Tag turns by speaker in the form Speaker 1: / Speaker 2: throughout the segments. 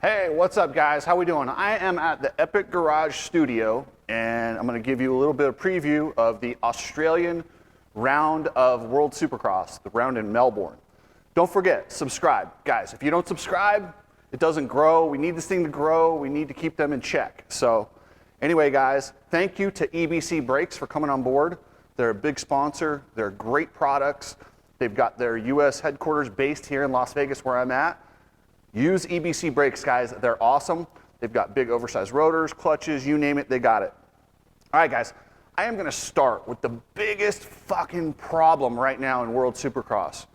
Speaker 1: Hey, what's up guys? How we doing? I am at the Epic Garage Studio and I'm going to give you a little bit of preview of the Australian round of World Supercross, the round in Melbourne. Don't forget, subscribe. Guys, if you don't subscribe, it doesn't grow. We need this thing to grow. We need to keep them in check. So anyway, guys, thank you to EBC Brakes for coming on board. They're a big sponsor. They're great products. They've got their US headquarters based here in Las Vegas where I'm at. Use EBC Brakes, guys. They're awesome. They've got big oversized rotors, clutches, you name it, they got it. All right, guys, I am gonna start with the biggest fucking problem right now in World Supercross.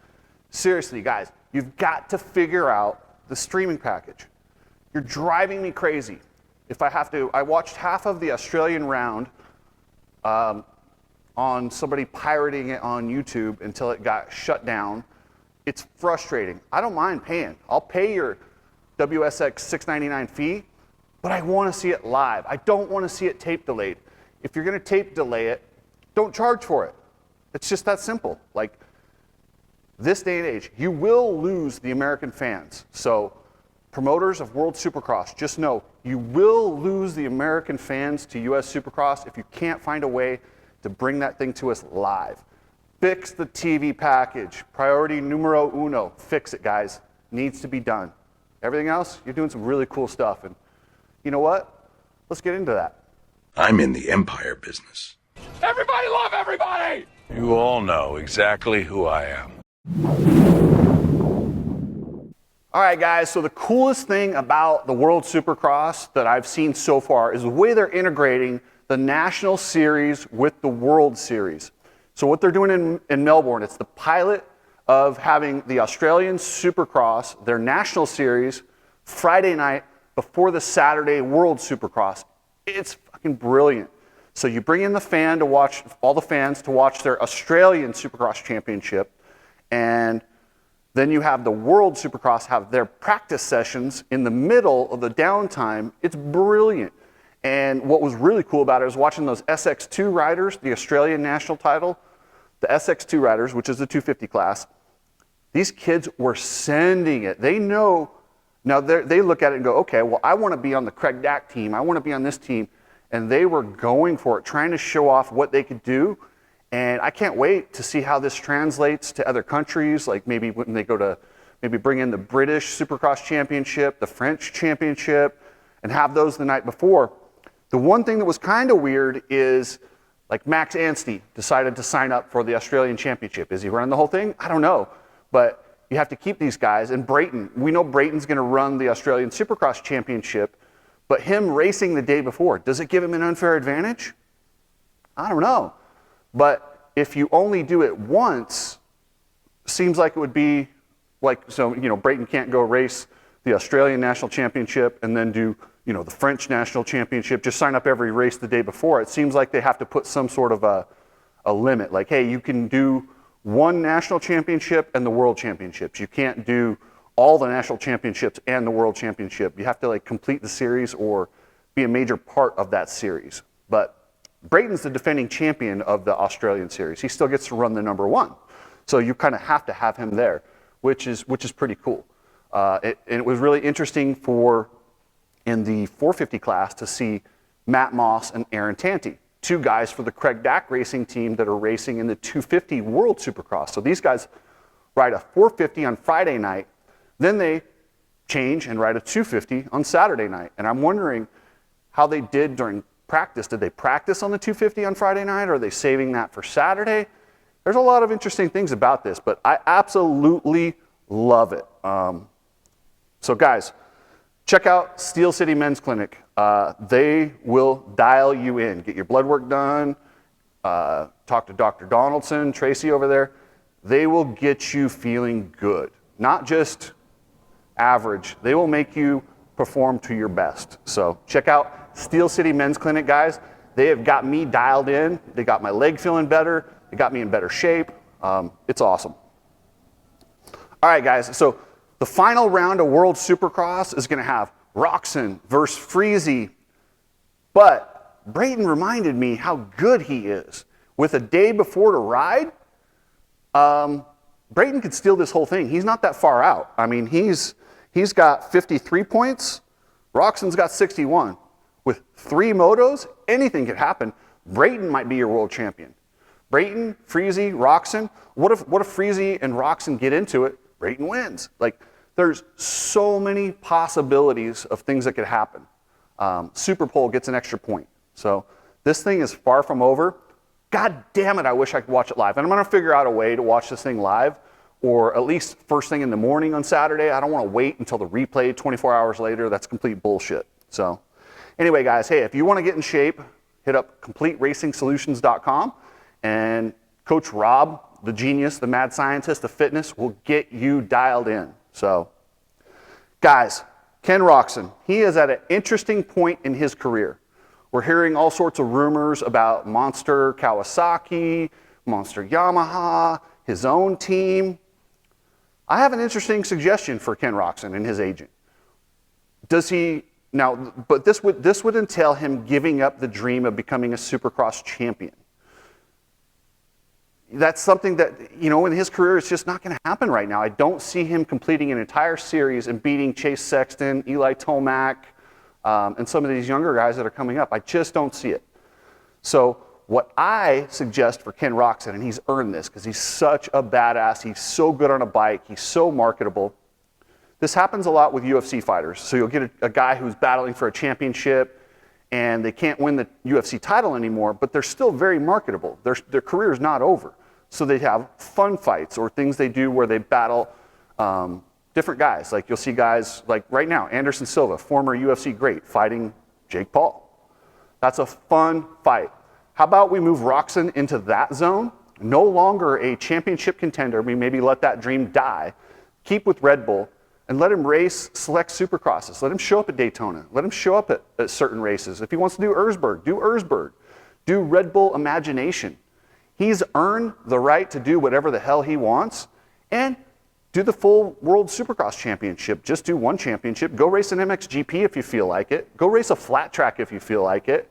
Speaker 1: Seriously, guys, you've got to figure out the streaming package. You're driving me crazy. If I have to, I watched half of the Australian round on somebody pirating it on YouTube until it got shut down. It's frustrating. I don't mind paying. I'll pay your WSX $6.99 fee, but I want to see it live. I don't want to see it tape delayed. If you're going to tape delay it, don't charge for it. It's just that simple. Like, this day and age, you will lose the American fans. So promoters of World Supercross, just know you will lose the American fans to US Supercross if you can't find a way to bring that thing to us live. Fix the TV package. Priority numero uno. Fix it, guys. Needs to be done. Everything else, you're doing some really cool stuff. And you know what? Let's get into that.
Speaker 2: I'm in the empire business.
Speaker 3: Everybody love everybody!
Speaker 2: You all know exactly who I am.
Speaker 1: All right, guys, so the coolest thing about the World Supercross that I've seen so far is the way they're integrating the National Series with the World Series. So what they're doing in Melbourne, it's the pilot of having the Australian Supercross, their National Series, Friday night before the Saturday World Supercross. It's fucking brilliant. So you bring in the fan to watch, all the fans to watch their Australian Supercross Championship, and then you have the World Supercross have their practice sessions in the middle of the downtime. It's brilliant. And what was really cool about it was watching those SX2 riders, the Australian national title, the SX2 riders, which is the 250 class. These kids were sending it. They know, now they look at it and go, okay, well, I want to be on the Craig Dack team. I want to be on this team. And they were going for it, trying to show off what they could do. And I can't wait to see how this translates to other countries, like maybe when they go to, maybe bring in the British Supercross Championship, the French Championship, and have those the night before. The one thing that was kind of weird is, like, Max Anstey decided to sign up for the Australian Championship. Is he running the whole thing? I don't know. But you have to keep these guys. And Brayton, we know Brayton's going to run the Australian Supercross Championship, but him racing the day before, does it give him an unfair advantage? I don't know. But if you only do it once, seems like it would be like, so, you know, Brayton can't go race the Australian National Championship and then do, you know, the French National Championship, just sign up every race the day before. It seems like they have to put some sort of a limit. Like, hey, you can do one national championship and the world championships. You can't do all the national championships and the world championship. You have to, like, complete the series or be a major part of that series. But Brayton's the defending champion of the Australian series. He still gets to run the number one. So you kind of have to have him there, which is pretty cool. And it was really interesting in the 450 class to see Matt Moss and Aaron Tanti, two guys for the Craig Dack racing team that are racing in the 250 World Supercross. So these guys ride a 450 on Friday night, then they change and ride a 250 on Saturday night. And I'm wondering how they did during practice. Did they practice on the 250 on Friday night, or are they saving that for Saturday? There's a lot of interesting things about this, but I absolutely love it. So guys, check out Steel City Men's Clinic. They will dial you in. Get your blood work done. Talk to Dr. Donaldson, Tracy over there. They will get you feeling good. Not just average. They will make you perform to your best. So check out Steel City Men's Clinic, guys. They have got me dialed in. They got my leg feeling better. They got me in better shape. It's awesome. All right, guys. So the final round of World Supercross is going to have Roczens versus Freezy. But Brayton reminded me how good he is. With a day before to ride, Brayton could steal this whole thing. He's not that far out. I mean, he's He's got 53 points. Roczens got 61. With 3 motos, anything could happen. Brayton might be your world champion. Brayton, Freezy, Roczen. What if Freezy and Roczen get into it? Brayton wins. Like, there's so many possibilities of things that could happen. Superpole gets an extra point. So this thing is far from over. God damn it, I wish I could watch it live. And I'm gonna figure out a way to watch this thing live, or at least first thing in the morning on Saturday. I don't wanna wait until the replay 24 hours later. That's complete bullshit. So anyway, guys, hey, if you wanna get in shape, hit up CompleteRacingSolutions.com, and Coach Rob, the genius, the mad scientist of fitness, will get you dialed in. So, guys, Ken Roczen, he is at an interesting point in his career. We're hearing all sorts of rumors about Monster Kawasaki, Monster Yamaha, his own team. I have an interesting suggestion for Ken Roczen and his agent. Does he, now, but this would entail him giving up the dream of becoming a Supercross champion. That's something that, you know, in his career, it's just not going to happen right now. I don't see him completing an entire series and beating Chase Sexton, Eli Tomac, and some of these younger guys that are coming up. I just don't see it. So what I suggest for Ken Roczen, and he's earned this because he's such a badass, he's so good on a bike, he's so marketable. This happens a lot with UFC fighters. So you'll get a guy who's battling for a championship, and they can't win the UFC title anymore, but they're still very marketable. Their career is not over. So they have fun fights or things they do where they battle different guys. Like you'll see guys like right now, Anderson Silva, former UFC great, fighting Jake Paul. That's a fun fight. How about we move Roczen into that zone? No longer a championship contender. We maybe let that dream die. Keep with Red Bull and let him race select supercrosses. Let him show up at Daytona. Let him show up at certain races. If he wants to do Erzberg, do Erzberg. Do Red Bull Imagination. He's earned the right to do whatever the hell he wants, and do the full World Supercross Championship. Just do one championship. Go race an MXGP if you feel like it. Go race a flat track if you feel like it.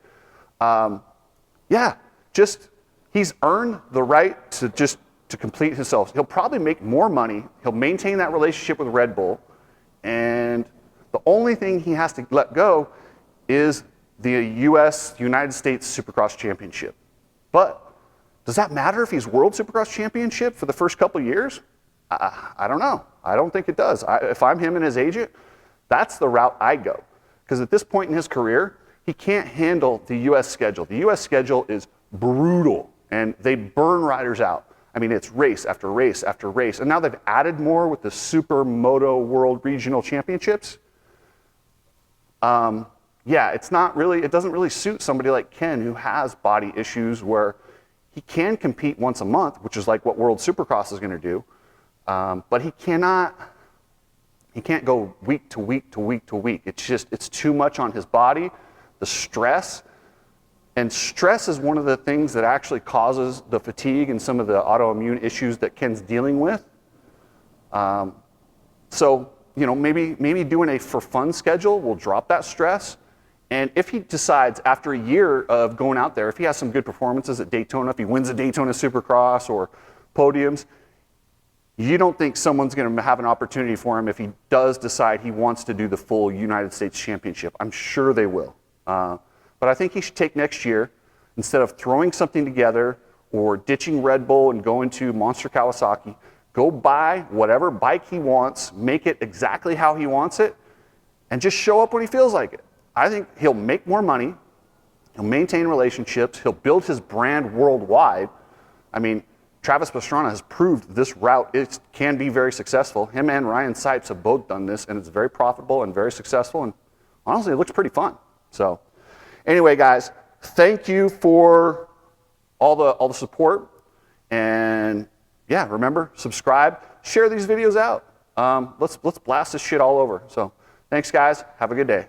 Speaker 1: Yeah, just he's earned the right to complete himself. He'll probably make more money. He'll maintain that relationship with Red Bull, and the only thing he has to let go is the United States Supercross Championship. But does that matter if he's World Supercross Championship for the first couple of years? I don't know. I don't think it does. If I'm him and his agent, that's the route I go. Because at this point in his career, he can't handle the U.S. schedule. The U.S. schedule is brutal, and they burn riders out. I mean, it's race after race after race. And now they've added more with the Super Moto World Regional Championships. Yeah, it doesn't really suit somebody like Ken who has body issues where he can compete once a month, which is like what World Supercross is going to do, but he can't go week to week to week to week. It's too much on his body, the stress, and stress is one of the things that actually causes the fatigue and some of the autoimmune issues that Ken's dealing with. So, you know, maybe doing a for fun schedule will drop that stress. And if he decides after a year of going out there, if he has some good performances at Daytona, if he wins a Daytona Supercross or podiums, you don't think someone's going to have an opportunity for him if he does decide he wants to do the full United States Championship. I'm sure they will. But I think he should take next year, instead of throwing something together or ditching Red Bull and going to Monster Kawasaki, go buy whatever bike he wants, make it exactly how he wants it, and just show up when he feels like it. I think he'll make more money, he'll maintain relationships, he'll build his brand worldwide. I mean, Travis Pastrana has proved this route can be very successful. Him and Ryan Sipes have both done this, and it's very profitable and very successful, and honestly, it looks pretty fun. So anyway, guys, thank you for all the support, and yeah, remember, subscribe, share these videos out. Let's blast this shit all over. So thanks, guys. Have a good day.